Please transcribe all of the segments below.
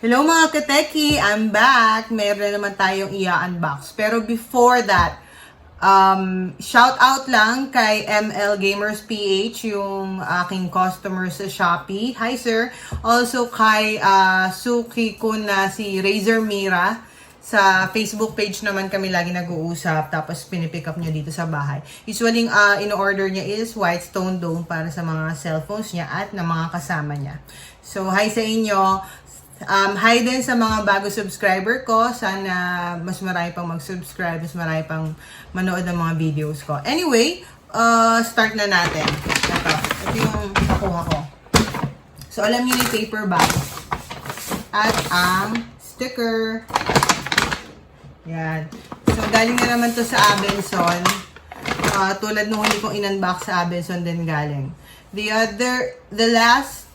Hello mga kateki! I'm back! Meron na naman tayong i-unbox. Pero before that, shout out lang kay ML Gamers PH, yung aking customer sa Shopee. Hi sir! Also kay Suki ko na si Razor Mira. Sa Facebook page naman kami lagi nag-uusap, tapos pinipick up niya dito sa bahay. Usually, in-order niya is white stone dome para sa mga cellphones niya at na mga kasama niya. So, hi sa inyo! Hi din sa mga bago subscriber ko. Sana mas marami pang mag-subscribe, mas marami pang manood ng mga videos ko. Anyway, start na natin. Ito yung nakuha ko. So, alam niyo yung paper bag. At ang sticker. Yan. So, galing na naman to sa Abenson. Tulad nung hindi kong in-unbox sa Abenson din galing. The last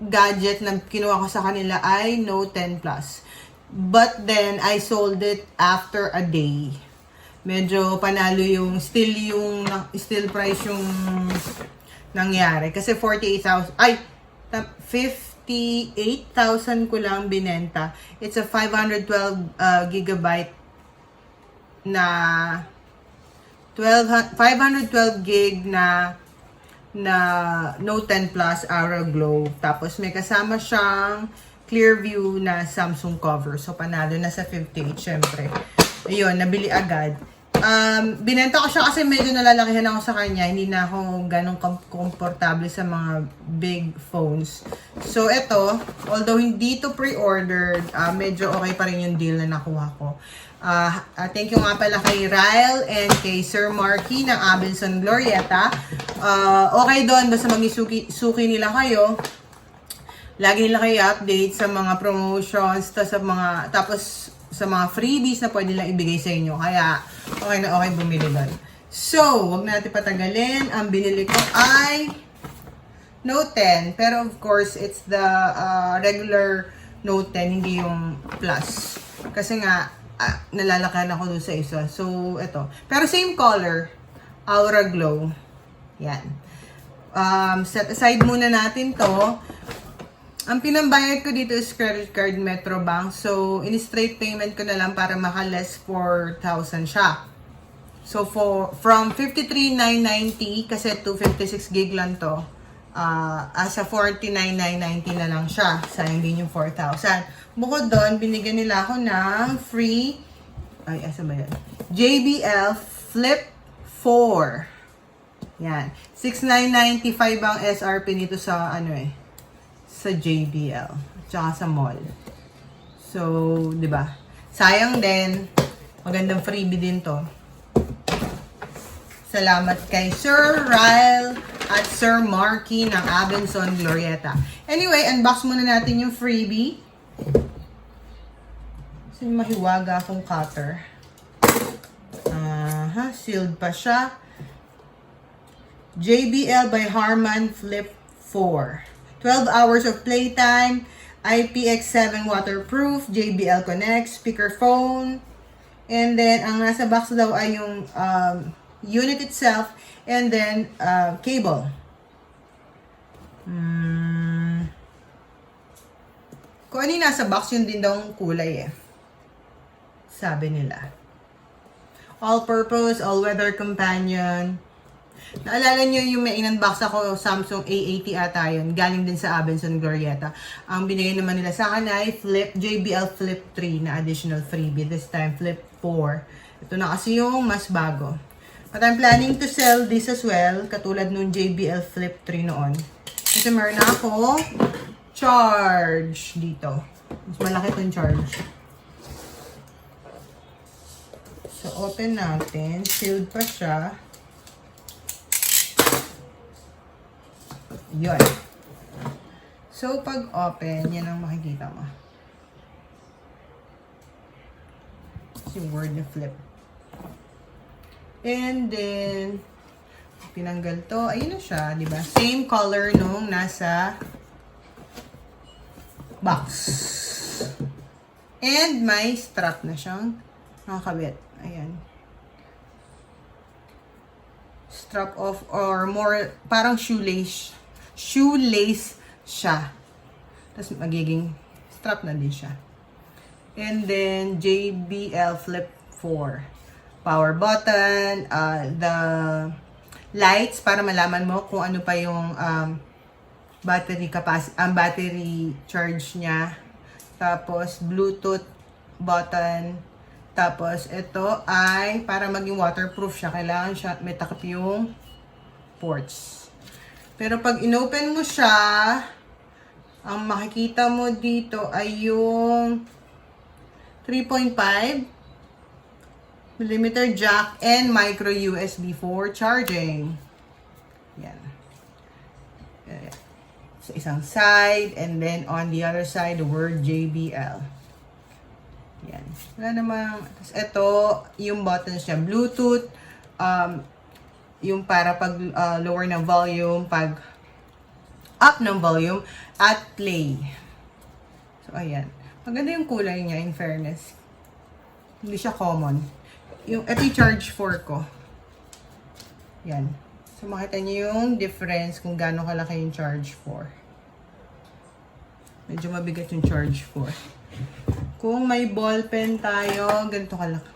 gadget na kinuha ko sa kanila ay Note 10 Plus. But then, I sold it after a day. Medyo panalo yung still price yung nangyari. Kasi 58,000 ko lang binenta. It's a 512 gigabyte na 512 gig na Note 10 Plus Aura Glow. Tapos may kasama siyang clear view na Samsung cover. So panalo na sa 58 syempre. Ayun, nabili agad. Binenta ko siya kasi medyo nalalakihan ako sa kanya. Hindi na ako ganong komportable sa mga big phones. So ito, although hindi to pre-ordered, medyo okay pa rin yung deal na nakuha ko. Thank you nga pala kay Ryle and kay Sir Marky ng Abenson Glorieta. Okay doon, basta mag-suki nila kayo. Lagi nila kayo update sa mga promotions, tapos sa mga freebies na pwede lang ibigay sa inyo. Kaya okay na okay bumili doon. So, wag natin patagalin. Ang binili ko ay Note 10. Pero of course, it's the regular Note 10, hindi yung Plus. Kasi nga, nalalakan ako doon sa isa. So, ito. Pero same color. Aura Glow. Yan. Set aside muna natin to. Ang pinambayad ko dito is credit card Metrobank. So, in-straight payment ko na lang para maka-less 4,000 siya. So, from 53,990 kasi 256 gig lang to. As a 49,990 na lang siya. Sayang din yung 4,000. Bukod doon, binigyan nila ako ng free, asa ba yan? JBL Flip 4. Yan. 6,995 ang SRP nito sa, sa JBL. Tsaka sa mall. So, di ba? Sayang din. Magandang freebie din to. Salamat kay Sir Ryle at Sir Marky ng Abenson Glorieta. Anyway, unbox muna natin yung freebie. Kasi mahiwaga akong cutter. Sealed pa siya. JBL by Harman Flip 4. 12 hours of playtime. IPX7 waterproof. JBL Connect. Speakerphone. And then, ang nasa box daw ay yung unit itself. And then, cable. Kung ano yung nasa box, yun din daw ang kulay sabi nila. All-purpose, all-weather companion. Naalala nyo yung may in-unbox ako, Samsung A80 ata yun. Galing din sa Abenson Glorieta. Ang binigay naman nila sa akin ay JBL Flip 3 na additional freebie. This time, Flip 4. Ito na kasi yung mas bago. But I'm planning to sell this as well, katulad nung JBL Flip 3 noon. Kasi meron na ako charge dito. Mas malaki itong charge. So, open natin. Sealed pa siya. Yun. So, pag open, yan ang makikita mo. Yung word na flip. And then, pinanggal to. Ayun na siya, di ba? Same color nung nasa box. And may strap na siyang nakakabit. Ayan. Strap off or more, parang shoelace siya. Tapos magiging strap na din siya. And then, JBL Flip 4. Power button, the lights para malaman mo kung ano pa yung battery capacity, battery charge niya. Tapos, Bluetooth button. Tapos, ito ay para maging waterproof siya. Kailangan siya may takip yung ports. Pero pag inopen mo siya, ang makikita mo dito ay yung 3.5 mm jack and micro USB for charging. Yan. Sa isang side, and then on the other side, the word JBL. Yan. Wala namang, ito, yung buttons niya, Bluetooth, yung para pag lower ng volume, pag up ng volume, at play. So, ayan. Maganda yung kulay niya, in fairness. Hindi siya common. Ito yung charge 4 ko. Yan. So, makita niyo yung difference kung gaano kalaki yung charge 4. Medyo mabigat yung charge 4. Kung may ballpen tayo, ganito kalaki.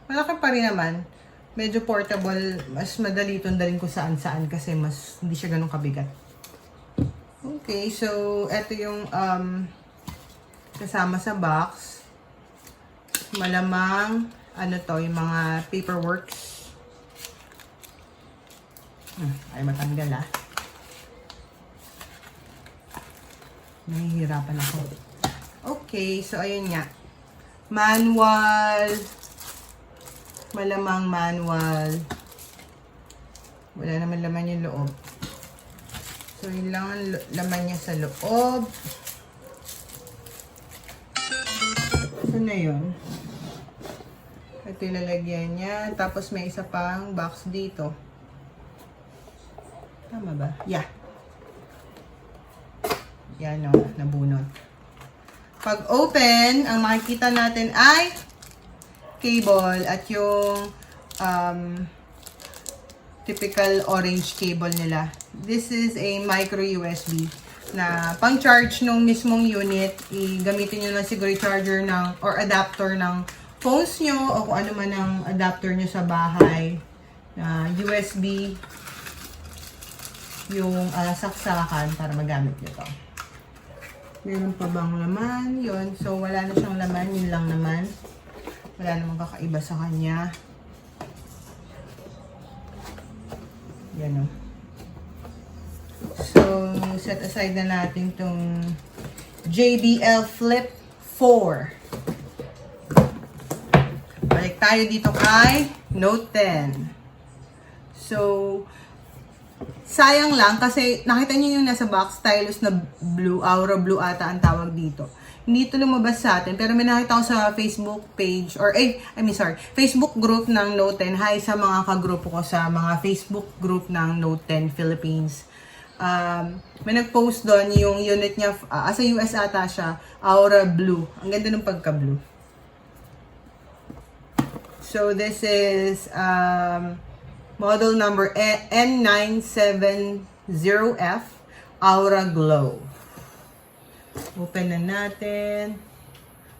Malaki pa rin naman. Medyo portable. Mas madali itong dalhin ko saan-saan kasi mas hindi siya ganun kabigat. Okay, so, ito yung kasama sa box. Malamang, ano to, yung mga paperworks. Ay, matanggal ah. Nahihirapan ako. Okay, so ayun nga. Manual. Malamang manual. Wala naman laman yung loob. So, yun lang ang laman niya sa loob. So, na yun. Ito yung lalagyan niya. Tapos, may isa pang box dito. Tama ba? Yeah. Yan o, nabunot. Pag open, ang makikita natin ay cable at yung typical orange cable nila. This is a micro USB na pang-charge nung mismong unit. Gamitin nyo lang siguro charger ng, or adapter ng phones nyo o kung ano man ang adapter nyo sa bahay. USB yung saksakan para magamit nyo to. Meron pa bang laman? Yun. So, wala na siyang laman. Yun lang naman. Wala namang kakaiba sa kanya. Yan o. So, set aside na natin itong JBL Flip 4. Balik tayo dito kay Note 10. So, sayang lang kasi nakita niyo yung nasa box, stylus na blue, aura blue ata ang tawag dito. Hindi ito lumabas sa atin, pero may nakita ko sa Facebook page, or Facebook group ng Note 10. Hi sa mga kagrupo ko sa mga Facebook group ng Note 10 Philippines. May nag-post doon yung unit niya, sa US ata siya, aura blue. Ang ganda ng pagka-blue. So, this is, model number N970F Aura Glow. Open na natin.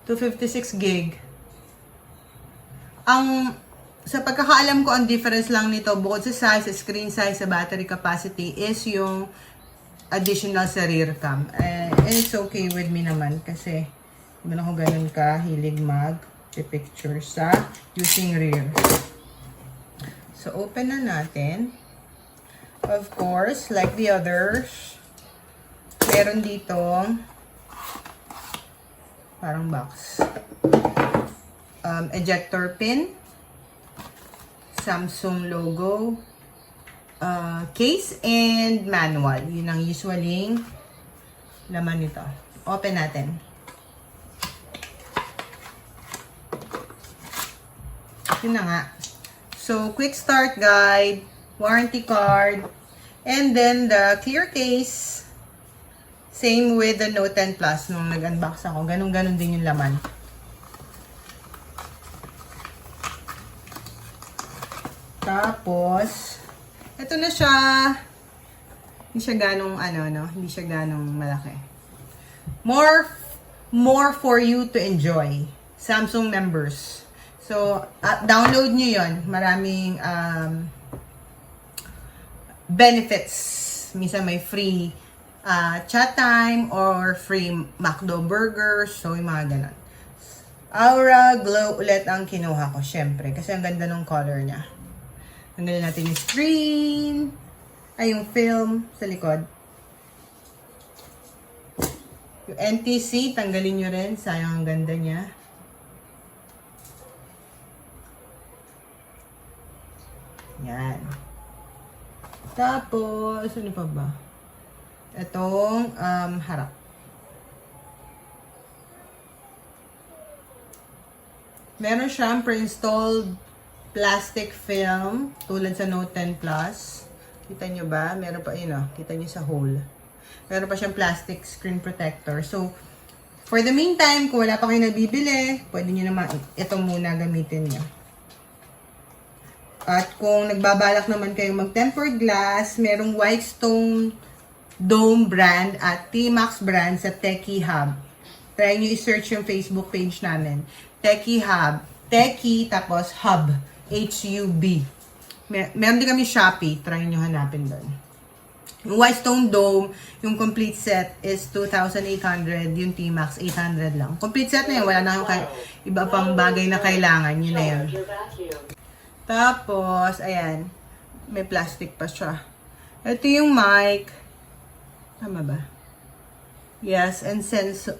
256 gig. Sa pagkakaalam ko, ang difference lang nito, bukod sa size, sa screen size, sa battery capacity, is yung additional sa rear cam. And it's okay with me naman kasi hindi man ako ganun kahilig mag-picture sa using rear. So, open na natin. Of course, like the others, meron dito parang box. Ejector pin, Samsung logo, case, and manual. Yun ang usually laman nito. Open natin. Yun na nga. So, quick start guide, warranty card, and then the clear case. Same with the Note 10 Plus nung nag-unbox ako. Ganun-ganun din yung laman. Tapos, ito na siya. Hindi siya ganong hindi siya ganong malaki. More more for you to enjoy. Samsung members. So, download nyo yon. Maraming benefits. Minsan may free chat time or free McDo burgers. So, yung mga ganun. Aura Glow ulit ang kinuha ko, syempre. Kasi ang ganda ng color niya. Tanggalin natin yung screen. Ay, yung film sa likod. Yung NTC, tanggalin nyo rin. Sayang ang ganda niya. Yan. Tapos, ano pa ba? Itong harap. Meron siyang pre-installed plastic film tulad sa Note 10 Plus. Kita nyo ba? Meron pa, yun o. Kita nyo sa hole. Meron pa siyang plastic screen protector. So, for the meantime, kung wala pa kayo nabibili, pwede nyo naman ito muna gamitin nyo. At kung nagbabalak naman kayong mag-tempered glass, merong Whitestone Dome brand at T-Max brand sa Techie Hub. Try nyo i-search yung Facebook page namin. Techie Hub. Techie, tapos Hub. H-U-B. Meron din kami Shopee. Try nyo hanapin doon. Yung Whitestone Dome, yung complete set is 2,800. Yung T-Max, 800 lang. Complete set na yun. Wala na kayong iba pang bagay na kailangan. Yun na yun. Tapos, ayan. May plastic pa siya. Ito yung mic. Tama ba? Yes, and sensor.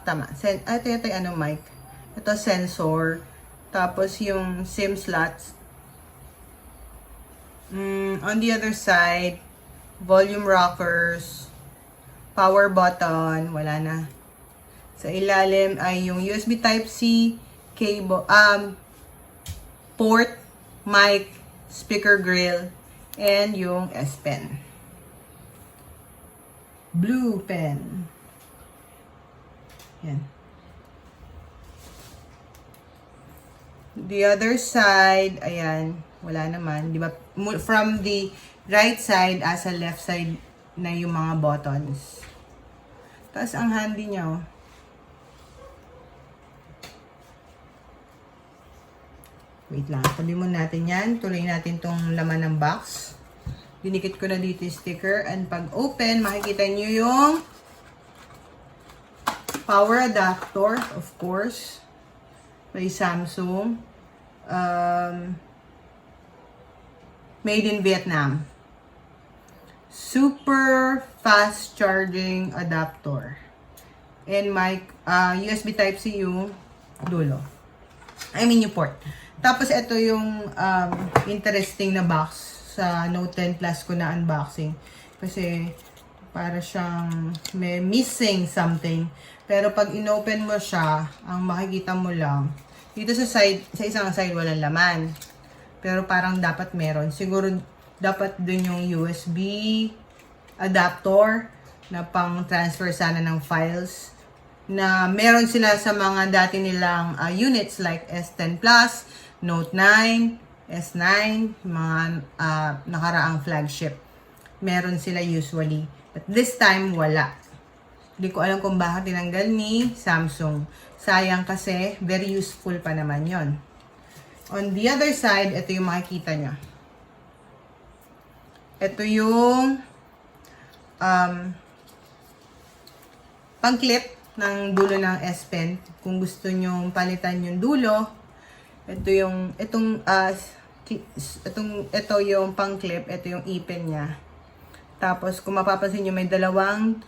Tama. Ito yung ano mic. Ito sensor. Tapos yung SIM slots. On the other side, volume rockers, power button, wala na. Sa ilalim ay yung USB Type-C cable, port, mic, speaker grill, and yung S Pen. Blue pen. Yan. The other side, ayan, wala naman, di ba? From the right side as a left side na yung mga buttons. Tapos ang handy niya, oh. Wait lang, tabi mo natin yan. Tuloy natin tong laman ng box. Dinikit ko na dito yung sticker. And pag open, makikita nyo yung power adapter, of course. May Samsung. Made in Vietnam. Super fast charging adapter. And my USB Type-C yung dulo. I mean yung port. Tapos ito yung interesting na box sa Note 10 Plus ko na unboxing. Kasi para siyang may missing something. Pero pag inopen mo siya, ang makikita mo lang, dito sa side, sa isang side walang laman. Pero parang dapat meron. Siguro dapat dun yung USB adapter na pang transfer sana ng files. Na meron sila sa mga dati nilang units like S10 Plus, Note 9, S9, mga nakaraang flagship. Meron sila usually. But this time, wala. Hindi ko alam kung bakit tinanggal ni Samsung. Sayang kasi, very useful pa naman yon. On the other side, ito yung makikita nyo. Ito yung pang-clip ng dulo ng S Pen. Kung gusto nyo palitan yung dulo, ito yung ito yung pang-clip, ito yung ipin niya. Tapos kung mapapansin niyo may dalawang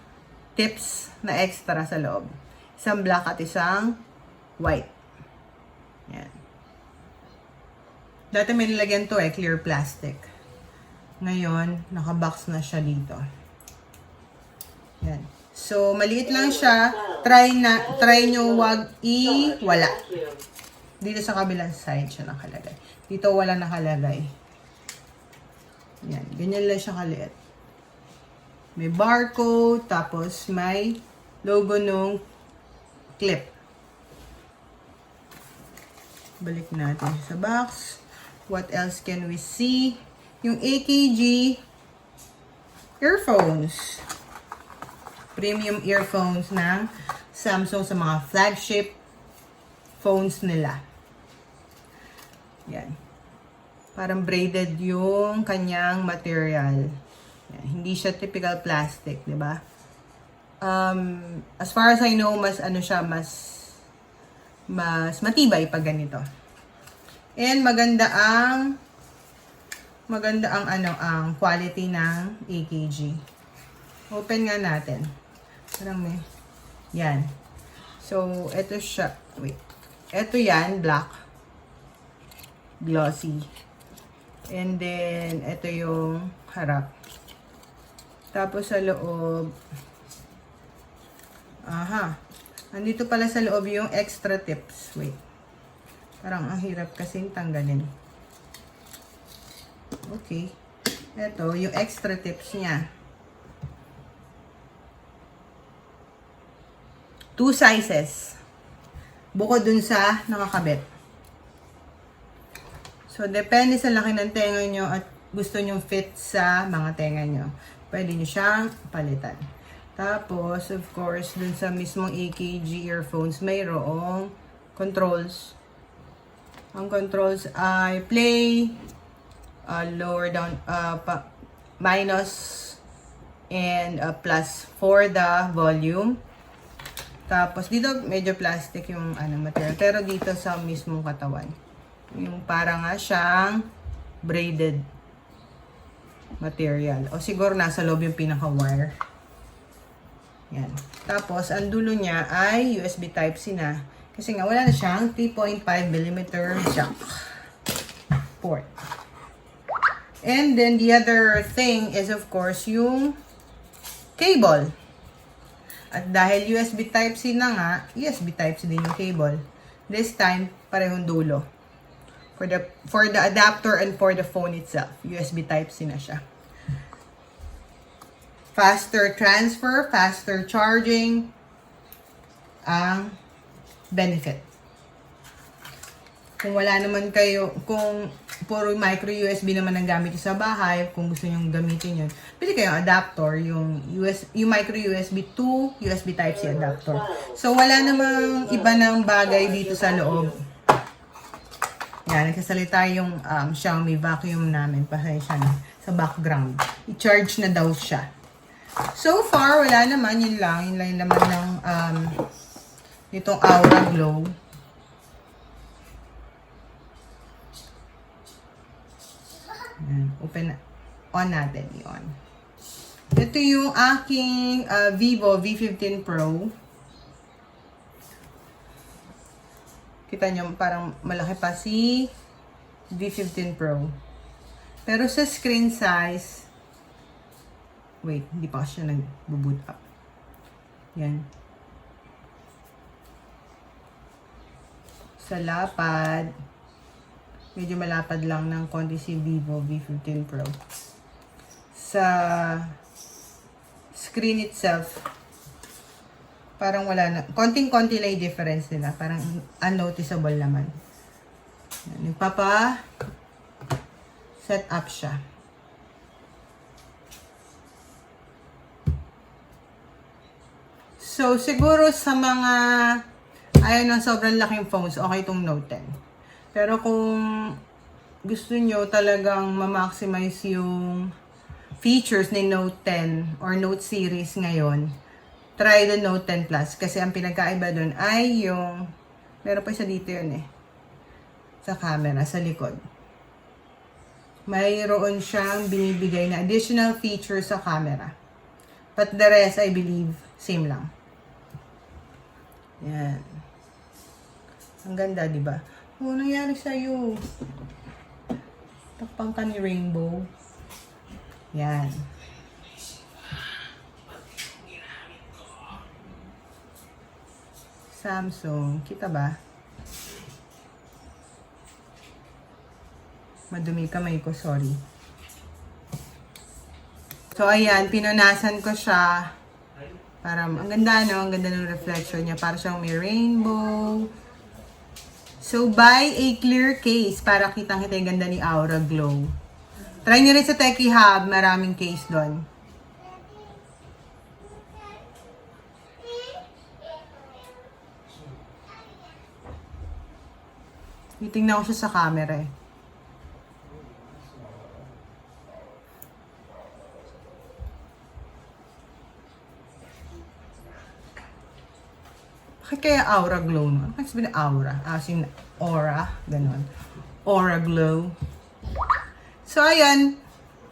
tips na extra sa loob. Isang black at isang white. Yan. Dati may nilagyan to clear plastic. Ngayon, naka-box na siya dito. Yan. So, maliit lang siya. Try nyo wag wala. Dito sa kabilang side siya nakalagay. Dito wala nakalagay. Yan. Ganyan lang siya kaliit. May barcode. Tapos may logo nung clip. Balik natin sa box. What else can we see? Yung AKG earphones. Premium earphones ng Samsung sa mga flagship phones nila. Yan. Parang braided yung kanyang material. Yan. Hindi siya typical plastic, di ba? As far as I know, mas ano siya, mas matibay pag ganito. And maganda ang ang quality ng AKG. Open nga natin. Parang may yan. So, ito siya. Wait. Ito yan, black. Glossy. And then, ito yung harap. Tapos sa loob, andito pala sa loob yung extra tips. Wait. Parang ang hirap kasing tanggalin. Okay. Ito, yung extra tips niya. 2 sizes. Bukod dun sa nakakabit. So, depende sa laki ng tenga nyo at gusto nyo fit sa mga tenga nyo. Pwede nyo siyang palitan. Tapos, of course, dun sa mismong AKG earphones, mayroong controls. Ang controls ay play, lower down, minus, and plus for the volume. Tapos, dito medyo plastic yung material. Pero dito sa mismong katawan. Yung parang nga siyang braided material. O siguro nasa loob yung pinaka-wire. Yan. Tapos, ang dulo niya ay USB Type-C na. Kasi nga, wala na siyang 3.5mm jack port. And then, the other thing is, of course, yung cable. At dahil USB Type-C na nga, USB Type-C din yung cable. This time, parehong dulo. For the adapter and for the phone itself, USB Type-C na siya. Faster transfer, faster charging, ang benefit. Kung wala naman kayo, kung puro micro USB naman ang gamit sa bahay, kung gusto nyo gamitin yun, pili kayong adapter, yung micro USB to USB Type-C adapter. So, wala namang iba ng bagay dito sa loob. Yan, nagsasalita yung Xiaomi vacuum namin, pasensya na, sa background. I-charge na daw siya. So far, wala naman, yun lang. Yun lang yung naman ng nitong Aura Glow. Yan, on natin, yun. Ito yung aking Vivo V15 Pro. Kita nyo, parang malaki pa si V15 Pro. Pero sa screen size, wait, hindi pa siya nag-boot up. Yan. Sa lapad, medyo malapad lang ng konti si Vivo V15 Pro. Sa screen itself, parang wala na. Konting-konti lang yung difference nila. Parang unnoticeable naman. Nagpapa-set up siya. So, siguro sa mga ayaw ng sobrang laking phones, okay itong Note 10. Pero kung gusto nyo talagang ma-maximize yung features ni Note 10 or Note series ngayon, try the Note 10 Plus. Kasi ang pinagkaiba dun ay yung, meron pa isa dito yun sa camera, sa likod. Mayroon siyang binibigay na additional features sa camera. But the rest, I believe, same lang. Yan. Ang ganda, di ba? Oh, nangyari sa'yo. Takpang ka ni Rainbow. Yan. Samsung. Kita ba? Madumi kamay ko, sorry. So, ayan. Pinunasan ko siya. Para, ang ganda, no? Ang ganda ng reflection niya. Para siyang may rainbow. So, buy a clear case para kitang-kita yung ganda ni Aura Glow. Try nyo rin sa Techie Hub. Maraming case doon. Titingnan ko siya sa camera eh. Bakit kaya aura glow no? Ano sabihin na aura? As in aura. Ganon. Aura glow. So, ayan.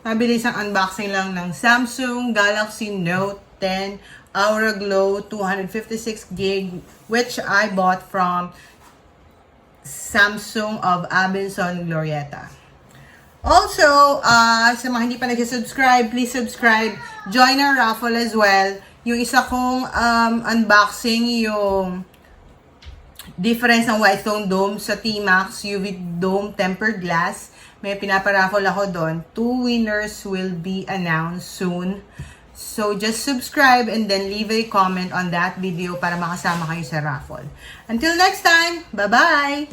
Mabilis ang unboxing lang ng Samsung Galaxy Note 10 Aura Glow 256GB, which I bought from Samsung of Abenson Glorieta. Also, sa mga hindi pa nag-subscribe, please subscribe. Join our raffle as well. Yung isa kong unboxing, yung difference ng Whitestone Dome sa T-Max UV Dome Tempered Glass. May pinaparaffle ako doon. 2 winners will be announced soon. So, just subscribe and then leave a comment on that video para makasama kayo sa raffle. Until next time, bye-bye!